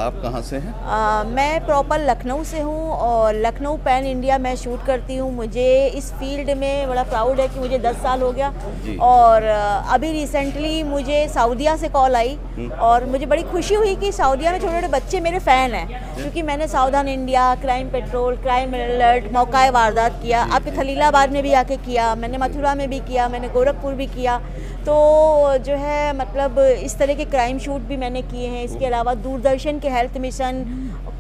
आप कहाँ से हैं? मैं प्रॉपर लखनऊ से हूँ और लखनऊ पैन इंडिया मैं शूट करती हूँ। मुझे इस फील्ड में बड़ा प्राउड है कि मुझे 10 साल हो गया और अभी रिसेंटली मुझे सऊदीया से कॉल आई और मुझे बड़ी खुशी हुई कि सऊदीया में छोटे छोटे बच्चे मेरे फ़ैन हैं, क्योंकि मैंने Savdhaan India, crime patrol, crime alert, मौकाए वारदात किया, आपके खलीलाबाद में भी आके किया, मैंने मथुरा में भी किया, मैंने गोरखपुर भी किया। तो जो है मतलब इस तरह के क्राइम शूट भी मैंने किए हैं। इसके अलावा दूरदर्शन के हेल्थ मिशन,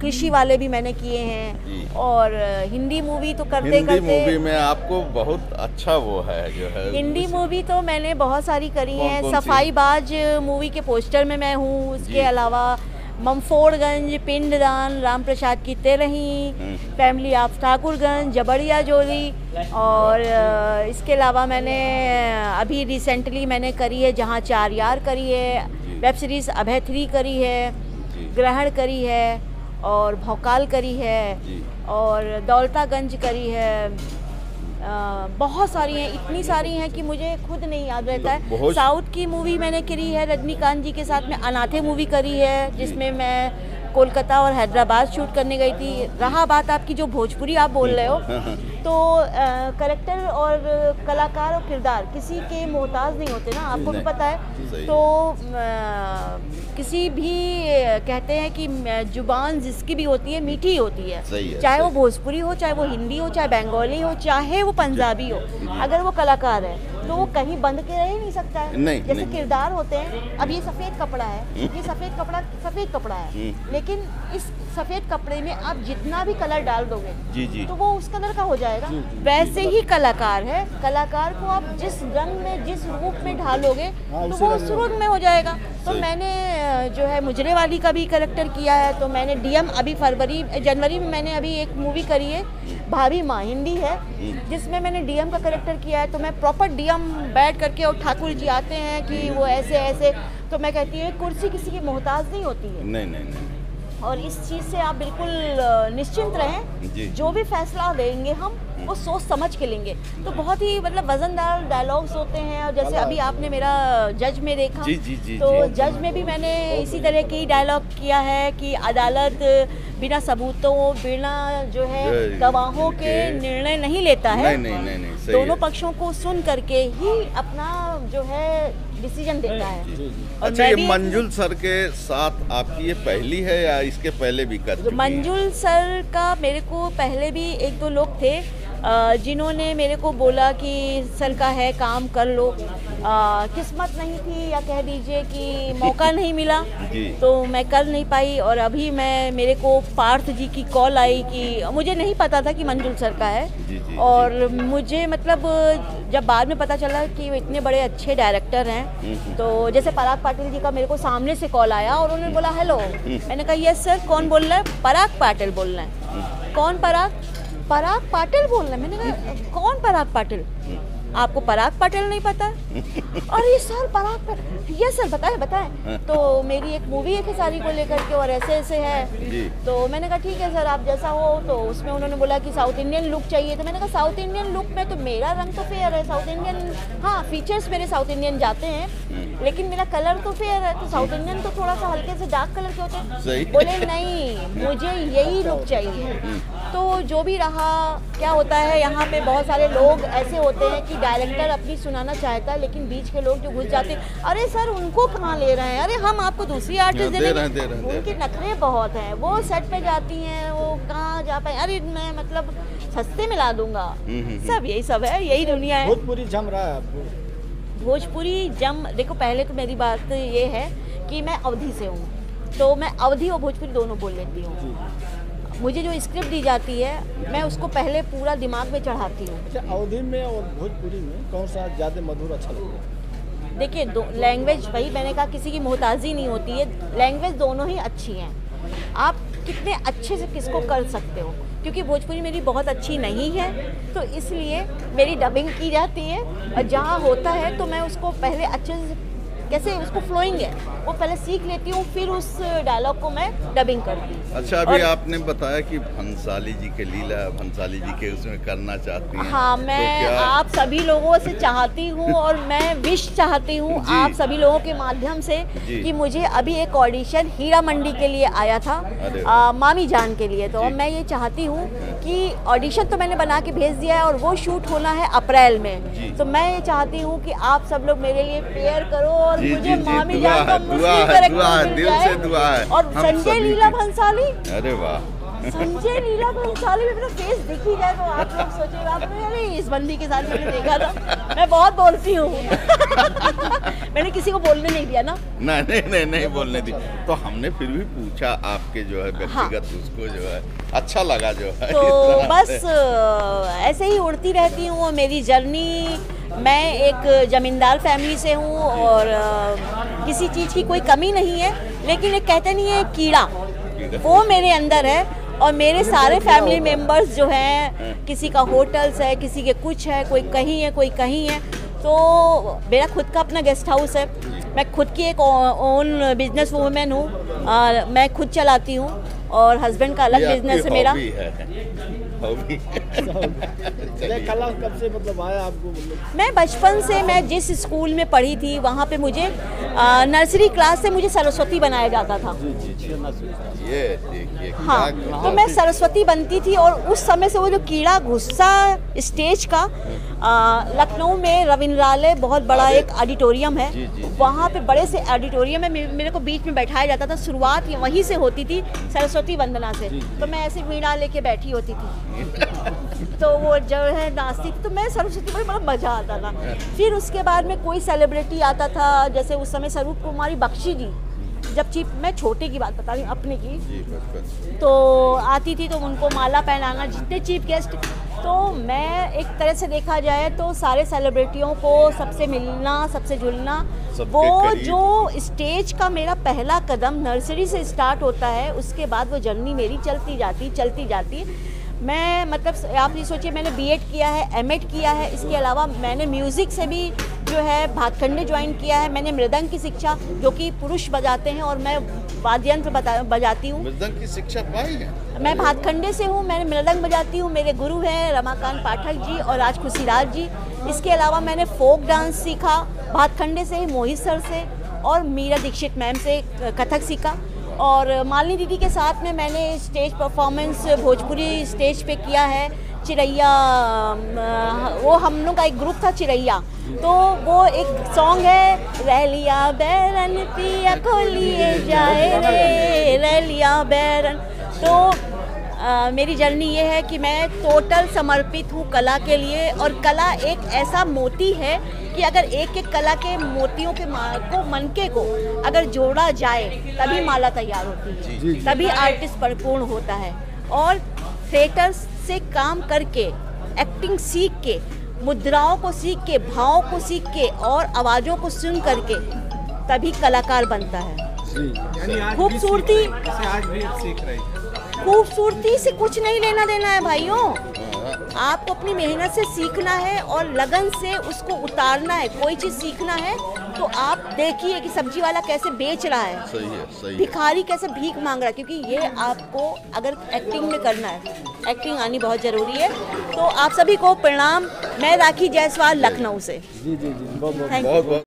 कृषि वाले भी मैंने किए हैं और हिंदी मूवी तो करते हिंदी करते मूवी में आपको बहुत अच्छा वो है जो है। हिंदी मूवी तो मैंने बहुत सारी करी हैं। कौन सी? सफाईबाज मूवी के पोस्टर में मैं हूँ। उसके अलावा ममफोड़गंज, पिंडदान, राम प्रसाद की तेरही, फैमिली ऑफ ठाकुरगंज, जबड़िया जोली और इसके अलावा मैंने अभी रिसेंटली मैंने करी है जहाँ चार यार करी है, वेब सीरीज़ अभय 3 करी है, ग्रहण करी है और भौकाल करी है और दौलतागंज करी है। बहुत सारी हैं, इतनी सारी हैं कि मुझे खुद नहीं याद रहता है। साउथ की मूवी मैंने करी है रजनीकांत जी के साथ में, अनाथे मूवी करी है जिसमें मैं कोलकाता और हैदराबाद शूट करने गई थी। रहा बात आपकी जो भोजपुरी आप बोल रहे हो, तो करेक्टर और कलाकार और किरदार किसी के मोहताज नहीं होते ना, आपको भी पता है। तो किसी भी कहते हैं कि जुबान जिसकी भी होती है मीठी होती है, चाहे वो भोजपुरी हो, चाहे वो हिंदी हो, चाहे बंगाली हो, चाहे वो पंजाबी हो। अगर वो कलाकार है तो वो कहीं बंद के रह ही नहीं सकता है। जैसे किरदार होते हैं, अब ये सफ़ेद कपड़ा है, ये सफ़ेद कपड़ा है, लेकिन इस सफ़ेद कपड़े में आप जितना भी कलर डाल दोगे तो वो उस कलर का हो जाएगा। वैसे ही कलाकार है, कलाकार को आप जिस रंग में, जिस रूप में ढालोगे तो वो उस रूप में हो जाएगा। तो मैंने जो है मुजरे वाली का भी करेक्टर किया है। तो मैंने डीएम अभी जनवरी में मैंने अभी एक मूवी करी है, भाभी माँ, हिंदी है, जिसमें मैंने डीएम का करेक्टर किया है। तो मैं प्रॉपर डीएम बैठ करके, और ठाकुर जी आते हैं कि वो ऐसे ऐसे, तो मैं कहती हूँ कुर्सी किसी की मोहताज नहीं होती है। नहीं। और इस चीज़ से आप बिल्कुल निश्चिंत रहें, जो भी फैसला लेंगे हम वो सोच समझ के लेंगे। तो बहुत ही मतलब वजनदार डायलॉग्स होते हैं। और जैसे अभी आपने मेरा जज में देखा, तो जज में भी मैंने इसी तरह की डायलॉग किया है कि अदालत बिना सबूतों, बिना जो है गवाहों के निर्णय नहीं लेता है। नहीं, दोनों पक्षों को सुन करके ही अपना जो है डिसीजन देता है। अच्छा, ये मंजुल सर के साथ आपकी ये पहली है या इसके पहले भी कर चुकी हैं? मंजुल सर का मेरे को पहले भी 1-2 लोग थे जिन्होंने मेरे को बोला कि सर का है काम कर लो। किस्मत नहीं थी या कह दीजिए कि मौका नहीं मिला, तो मैं कर नहीं पाई। और अभी मेरे को पार्थ जी की कॉल आई कि मुझे नहीं पता था कि मंजुल सर का है। और मुझे मतलब जब बाद में पता चला कि वो इतने बड़े अच्छे डायरेक्टर हैं, तो जैसे पराग पाटिल जी का मेरे को सामने से कॉल आया और उन्होंने बोला हेलो। मैंने कहा यस सर, कौन बोल रहा है? पराग पाटिल बोल रहे हैं। कौन पराग? पराग पाटिल बोल रहे हैं। मैंने कहा कौन पराग पाटिल? आपको पराग पाटिल नहीं पता? अरे सर पराग पाटिल, यस सर बताएं। तो मेरी एक मूवी है खेसारी को लेकर के और ऐसे ऐसे है। तो मैंने कहा ठीक है सर, आप जैसा हो। तो उसमें उन्होंने बोला कि साउथ इंडियन लुक चाहिए। तो मैंने कहा साउथ इंडियन लुक में तो मेरा रंग तो फेयर है, साउथ इंडियन, हाँ फीचर्स मेरे साउथ इंडियन जाते हैं, लेकिन मेरा कलर तो फेयर है। तो साउथ इंडियन तो थोड़ा सा हल्के से डार्क कलर के होते हैं। बोले नहीं, मुझे यही लुक चाहिए। तो जो भी रहा, क्या होता है यहाँ पे बहुत सारे लोग ऐसे होते हैं कि डायरेक्टर अपनी सुनाना चाहता है, लेकिन बीच के लोग जो घुस जाते हैं, अरे सर उनको कहाँ ले रहे हैं, अरे हम आपको दूसरी आर्टिस्ट दे रहे हैं। उनके नखरे बहुत हैं, वो सेट पे जाती हैं, वो कहाँ जा पाए, अरे मैं मतलब सस्ते में ला दूंगा। सब यही सब है, यही दुनिया है। भोजपुरी जम रहा है आपको? भोजपुरी जम, देखो पहले तो मेरी बात ये है कि मैं अवधी से हूँ, तो मैं अवधी और भोजपुरी दोनों बोल लेती हूँ। मुझे जो स्क्रिप्ट दी जाती है मैं उसको पहले पूरा दिमाग में चढ़ाती हूँ। अच्छा, अवधी में और भोजपुरी में कौन सा ज़्यादा मधुर अच्छा लगता है? देखिए लैंग्वेज, वही मैंने कहा किसी की मोहताजी नहीं होती है, लैंग्वेज दोनों ही अच्छी हैं। आप कितने अच्छे से किसको कर सकते हो, क्योंकि भोजपुरी मेरी बहुत अच्छी नहीं है, तो इसलिए मेरी डबिंग की जाती है। और जहाँ होता है तो मैं उसको पहले अच्छे से कैसे उसको फ्लोइंग है वो पहले सीख लेती हूँ, फिर उस डायलॉग को मैं डबिंग करती हूँ। अच्छा, अभी आपने बताया कि भंसाली जी के लीला भंसाली जी के उसमें करना चाहती हैं। हाँ, तो मैं क्या आप सभी लोगों से चाहती हूँ और मैं विश चाहती हूँ जी। आप सभी लोगों के माध्यम से जी। कि मुझे अभी एक ऑडिशन हीरा मंडी के लिए आया था, अरे मामी जान के लिए। तो जी। मैं ये चाहती हूँ कि ऑडिशन तो मैंने बना के भेज दिया है और वो शूट होना है अप्रैल में। जी। तो मैं ये चाहती हूँ कि आप सब लोग मेरे लिए प्रेयर करो और जी, मुझे जी, जी, मामी दुआ जान का है, दुआ मुस्लिम है, कैरेक्टर दुआ है, मिल दिल जाए। से दुआ है। और हम संजय सभी लीला की। भंसाली, अरे वाह, संजय लीला भंसाली में मेरा फेस दिख ही जाए तो आप लोग सोचेगा अरे इस बंदी के साथ मैंने देखा था। मैं बहुत बोलती हूँ। मैंने किसी को बोलने नहीं दिया ना। नहीं बोलने दी। तो हमने फिर भी पूछा आपके जो है व्यक्तिगत उसको जो है अच्छा लगा जो है। तो इस तरह बस से। ऐसे ही उड़ती रहती हूँ और मेरी जर्नी, मैं एक जमींदार फैमिली से हूँ और किसी चीज़ की कोई कमी नहीं है, लेकिन एक कहते नहीं है कीड़ा, वो मेरे अंदर है। और मेरे सारे फैमिली मेम्बर्स जो हैं, किसी का होटल्स है, किसी के कुछ है, कोई कहीं है, कोई कहीं है। तो मेरा खुद का अपना गेस्ट हाउस है, मैं खुद की एक ओन बिजनेस वूमेन हूँ, मैं खुद चलाती हूँ और हस्बैंड का अलग बिजनेस है मेरा। हॉबी कला कब से मतलब आया आपको? मतलब मैं बचपन से, मैं जिस स्कूल में पढ़ी थी वहाँ पे मुझे नर्सरी क्लास से मुझे सरस्वती बनाया जाता था। ये देखिए, हाँ, तो मैं सरस्वती बनती थी और उस समय से वो जो कीड़ा गुस्सा स्टेज का, लखनऊ में रविंद्रालय बहुत बड़ा एक ऑडिटोरियम है, वहाँ पे बड़े से ऑडिटोरियम में मेरे को बीच में बैठाया जाता था। शुरुआत वहीं से होती थी, सरस्वती वंदना से। तो मैं ऐसे वीणा लेके बैठी होती थी तो वो जो है नाचती थी, तो मैं सरस्वती में बड़ा मजा आता था। फिर उसके बाद में कोई सेलिब्रिटी आता था, जैसे उस समय स्वरूप कुमारी बख्शी जी, जब चीफ, मैं छोटे की बात बता रही हूँ अपने की, तो आती थी तो उनको माला पहनाना, जितने चीफ गेस्ट। तो मैं एक तरह से देखा जाए तो सारे सेलिब्रिटियों को सबसे मिलना, सबसे जुलना, वो जो स्टेज का मेरा पहला कदम नर्सरी से स्टार्ट होता है, उसके बाद वो जर्नी मेरी चलती जाती। मैं मतलब आप ये सोचिए, मैंने बीएड किया है, एमएड किया है, इसके अलावा मैंने म्यूज़िक से भी जो है भातखंडे ज्वाइन किया है। मैंने मृदंग की शिक्षा, जो कि पुरुष बजाते हैं और मैं वाद्य यंत्र बजाती हूँ। मृदंग की शिक्षा पाई है? मैं भातखंडे से हूँ, मैंने मृदंग बजाती हूँ। मेरे गुरु हैं रमाकांत पाठक जी और राज खुशीराज जी। इसके अलावा मैंने फोक डांस सीखा भातखंडे से, मोहित सर से, और मीरा दीक्षित मैम से कथक सीखा। और मालिनी दीदी के साथ में मैंने स्टेज परफॉर्मेंस भोजपुरी स्टेज पे किया है। चिरैया, वो हम लोग का एक ग्रुप था चिरैया, तो वो एक सॉन्ग है, रैलिया बैरन पिया खोलिए जाए रे, रैलिया बैरन। तो मेरी जर्नी ये है कि मैं टोटल समर्पित हूँ कला के लिए। और कला एक ऐसा मोती है कि अगर एक एक कला के मोतियों के मनके को अगर जोड़ा जाए तभी माला तैयार होती है, तभी आर्टिस्ट परिपूर्ण होता है। और थिएटर से काम करके, एक्टिंग सीख के, मुद्राओं को सीख के, भावों को सीख के और आवाज़ों को सुन करके तभी कलाकार बनता है। खूबसूरती, आज भी सीख रही है। खूबसूरती से कुछ नहीं लेना देना है भाइयों, आपको अपनी मेहनत से सीखना है और लगन से उसको उतारना है। कोई चीज़ सीखना है तो आप देखिए कि सब्जी वाला कैसे बेच रहा है, सही है। भिखारी कैसे भीख मांग रहा है, क्योंकि ये आपको अगर एक्टिंग में करना है, एक्टिंग आनी बहुत ज़रूरी है। तो आप सभी को प्रणाम। मैं राखी जायसवाल, लखनऊ से। जी, बहुत थैंक यू।